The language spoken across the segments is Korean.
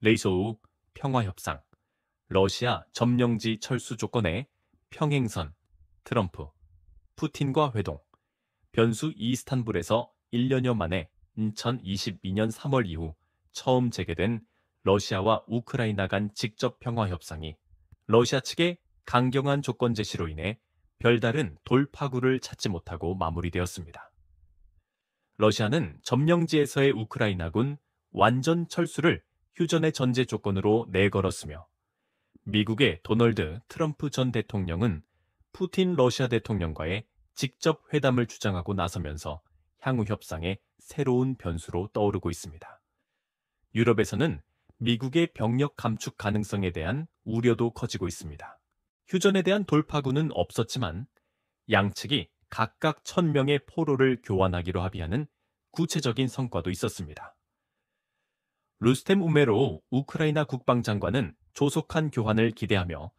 레이소우 평화협상, 러시아 점령지 철수 조건의 평행선, 트럼프, 푸틴과 회동, 변수 이스탄불에서 1년여 만에 2022년 3월 이후 처음 재개된 러시아와 우크라이나 간 직접 평화협상이 러시아 측의 강경한 조건 제시로 인해 별다른 돌파구를 찾지 못하고 마무리되었습니다. 러시아는 점령지에서의 우크라이나군 완전 철수를 휴전의 전제 조건으로 내걸었으며 미국의 도널드 트럼프 전 대통령은 푸틴 러시아 대통령과의 직접 회담을 주장하고 나서면서 향후 협상의 새로운 변수로 떠오르고 있습니다. 유럽에서는 미국의 병력 감축 가능성에 대한 우려도 커지고 있습니다. 휴전에 대한 돌파구는 없었지만 양측이 각각 1000명의 포로를 교환하기로 합의하는 구체적인 성과도 있었습니다. 루스템 우메로우 우크라이나 국방장관은 조속한 교환을 기대하며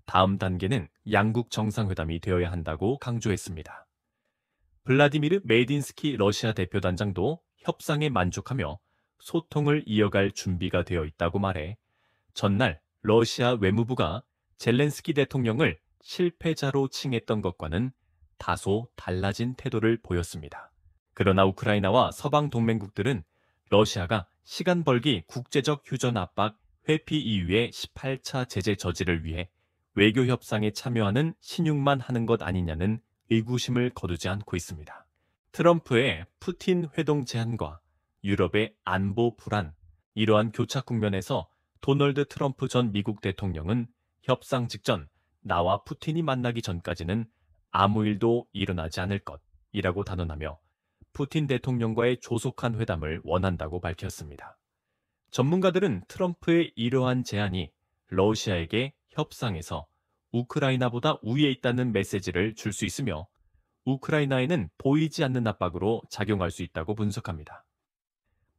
다음 단계는 양국 정상회담이 되어야 한다고 강조했습니다. 블라디미르 메디인스키 러시아 대표단장도 협상에 만족하며 소통을 이어갈 준비가 되어 있다고 말해 전날 러시아 외무부가 젤렌스키 대통령을 실패자로 칭했던 것과는 다소 달라진 태도를 보였습니다. 그러나 우크라이나와 서방 동맹국들은 러시아가 시간 벌기 국제적 휴전 압박 회피 이후의 18차 제재 저지를 위해 외교 협상에 참여하는 신용만 하는 것 아니냐는 의구심을 거두지 않고 있습니다. 트럼프의 푸틴 회동 제안과 유럽의 안보 불안, 이러한 교착 국면에서 도널드 트럼프 전 미국 대통령은 협상 직전 나와 푸틴이 만나기 전까지는 아무 일도 일어나지 않을 것이라고 단언하며 푸틴 대통령과의 조속한 회담을 원한다고 밝혔습니다. 전문가들은 트럼프의 이러한 제안이 러시아에게 협상에서 우크라이나보다 우위에 있다는 메시지를 줄 수 있으며 우크라이나에는 보이지 않는 압박으로 작용할 수 있다고 분석합니다.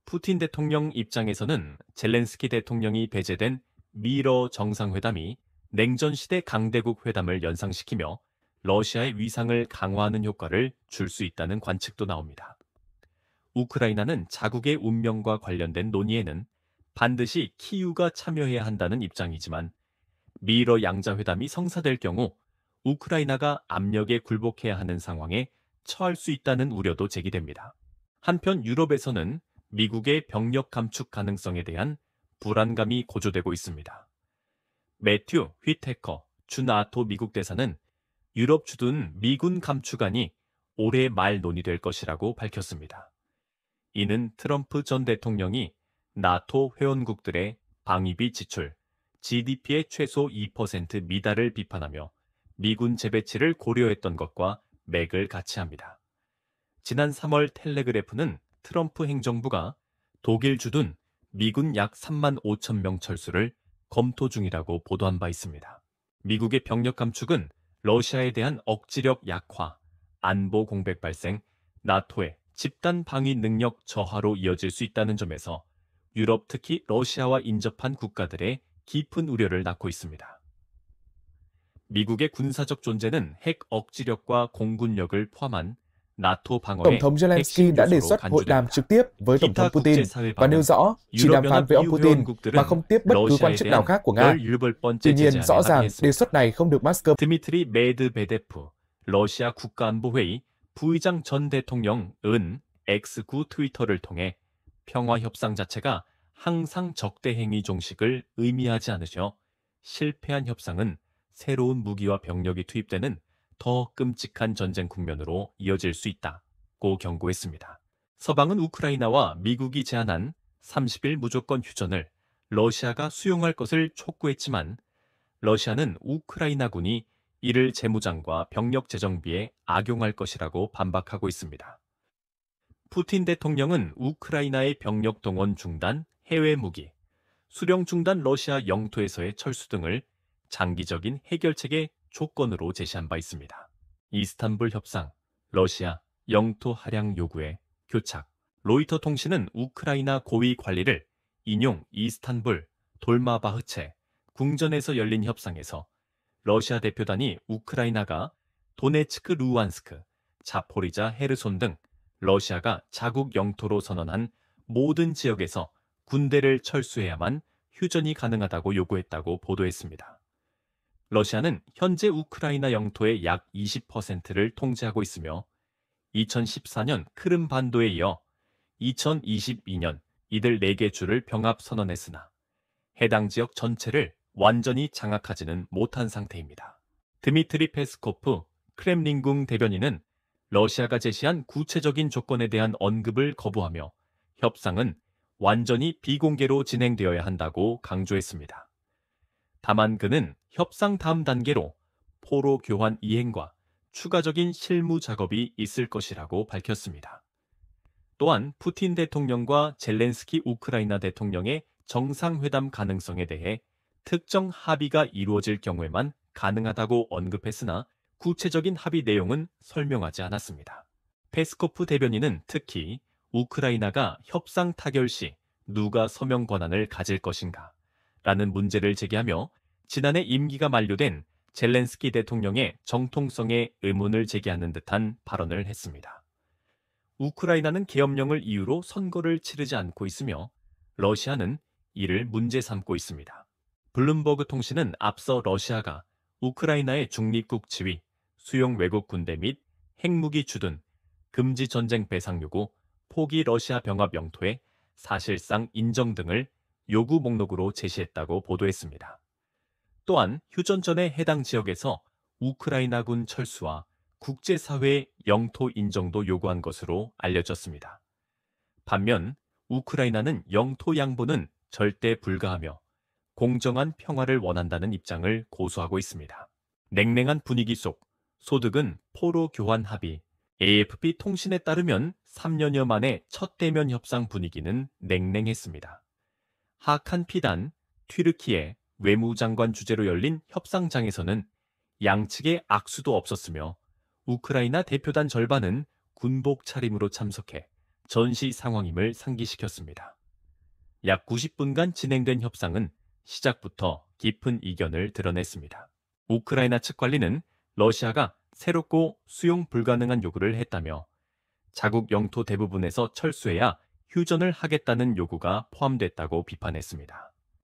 푸틴 대통령 입장에서는 젤렌스키 대통령이 배제된 미러 정상회담이 냉전시대 강대국 회담을 연상시키며 러시아의 위상을 강화하는 효과를 줄 수 있다는 관측도 나옵니다. 우크라이나는 자국의 운명과 관련된 논의에는 반드시 키이우가 참여해야 한다는 입장이지만 미러 양자회담이 성사될 경우 우크라이나가 압력에 굴복해야 하는 상황에 처할 수 있다는 우려도 제기됩니다. 한편 유럽에서는 미국의 병력 감축 가능성에 대한 불안감이 고조되고 있습니다. 매튜 휘테커 주 나토 미국 대사는 유럽 주둔 미군 감축안이 올해 말 논의될 것이라고 밝혔습니다. 이는 트럼프 전 대통령이 나토 회원국들의 방위비 지출, GDP의 최소 2% 미달을 비판하며 미군 재배치를 고려했던 것과 맥을 같이 합니다. 지난 3월 텔레그래프는 트럼프 행정부가 독일 주둔 미군 약 3만 5천 명 철수를 검토 중이라고 보도한 바 있습니다. 미국의 병력 감축은 러시아에 대한 억지력 약화, 안보 공백 발생, 나토의 집단 방위 능력 저하로 이어질 수 있다는 점에서 유럽 특히 러시아와 인접한 국가들의 깊은 우려를 낳고 있습니다. 미국의 군사적 존재는 핵 억지력과 공군력을 포함한 NATO Tổng 방어의 thống Zelensky 핵심 đã đề 요소로 xuất hội đàm 간주됩니다. trực tiếp với Tổng thống 기타 Putin 국제사회 và nêu 반응, rõ chỉ đàm phán 유럽연합 với ông EU Putin mà 회원국들은 không tiếp bất cứ quan 러시아에 chức nào 대한 khác của Nga. 18번째 Tuy nhiên, 제재안에 rõ ràng đề 합의했습니다. xuất này không được Moscow 드미트리 메드베데프 러시아 국가안보회의 부의장 전 대통령은 X9 트위터를 통해 평화 협상 자체가 항상 적대 행위 종식을 의미하지 않으며 실패한 협상은 새로운 무기와 병력이 투입되는 더 끔찍한 전쟁 국면으로 이어질 수 있다고 경고했습니다. 서방은 우크라이나와 미국이 제안한 30일 무조건 휴전을 러시아가 수용할 것을 촉구했지만 러시아는 우크라이나군이 이를 재무장과 병력 재정비에 악용할 것이라고 반박하고 있습니다. 푸틴 대통령은 우크라이나의 병력 동원 중단, 해외 무기, 수령 중단 러시아 영토에서의 철수 등을 장기적인 해결책의 조건으로 제시한 바 있습니다. 이스탄불 협상, 러시아 영토 할양 요구에 교착. 로이터 통신은 우크라이나 고위 관리를 인용 이스탄불, 돌마바흐체, 궁전에서 열린 협상에서 러시아 대표단이 우크라이나가 도네츠크 루안스크, 자포리자 헤르손 등 러시아가 자국 영토로 선언한 모든 지역에서 군대를 철수해야만 휴전이 가능하다고 요구했다고 보도했습니다. 러시아는 현재 우크라이나 영토의 약 20%를 통제하고 있으며 2014년 크림 반도에 이어 2022년 이들 4개 주를 병합 선언했으나 해당 지역 전체를 완전히 장악하지는 못한 상태입니다. 드미트리 페스코프 크렘린궁 대변인은 러시아가 제시한 구체적인 조건에 대한 언급을 거부하며 협상은 완전히 비공개로 진행되어야 한다고 강조했습니다. 다만 그는 협상 다음 단계로 포로 교환 이행과 추가적인 실무 작업이 있을 것이라고 밝혔습니다. 또한 푸틴 대통령과 젤렌스키 우크라이나 대통령의 정상회담 가능성에 대해 특정 합의가 이루어질 경우에만 가능하다고 언급했으나 구체적인 합의 내용은 설명하지 않았습니다. 페스코프 대변인은 특히 우크라이나가 협상 타결 시 누가 서명 권한을 가질 것인가 라는 문제를 제기하며 지난해 임기가 만료된 젤렌스키 대통령의 정통성에 의문을 제기하는 듯한 발언을 했습니다. 우크라이나는 계엄령을 이유로 선거를 치르지 않고 있으며 러시아는 이를 문제 삼고 있습니다. 블룸버그 통신은 앞서 러시아가 우크라이나의 중립국 지위, 수용 외국 군대 및 핵무기 주둔, 금지 전쟁 배상 요구, 포기 러시아 병합 영토의 사실상 인정 등을 요구 목록으로 제시했다고 보도했습니다. 또한 휴전 전에 해당 지역에서 우크라이나군 철수와 국제사회의 영토 인정도 요구한 것으로 알려졌습니다. 반면 우크라이나는 영토 양보는 절대 불가하며 공정한 평화를 원한다는 입장을 고수하고 있습니다. 냉랭한 분위기 속 소득은 포로 교환 합의, AFP 통신에 따르면 3년여 만에 첫 대면 협상 분위기는 냉랭했습니다. 하칸 피단, 튀르키예 외무장관 주재로 열린 협상장에서는 양측의 악수도 없었으며 우크라이나 대표단 절반은 군복 차림으로 참석해 전시 상황임을 상기시켰습니다. 약 90분간 진행된 협상은 시작부터 깊은 이견을 드러냈습니다. 우크라이나 측 관리는 러시아가 새롭고 수용 불가능한 요구를 했다며 자국 영토 대부분에서 철수해야 휴전을 하겠다는 요구가 포함됐다고 비판했습니다.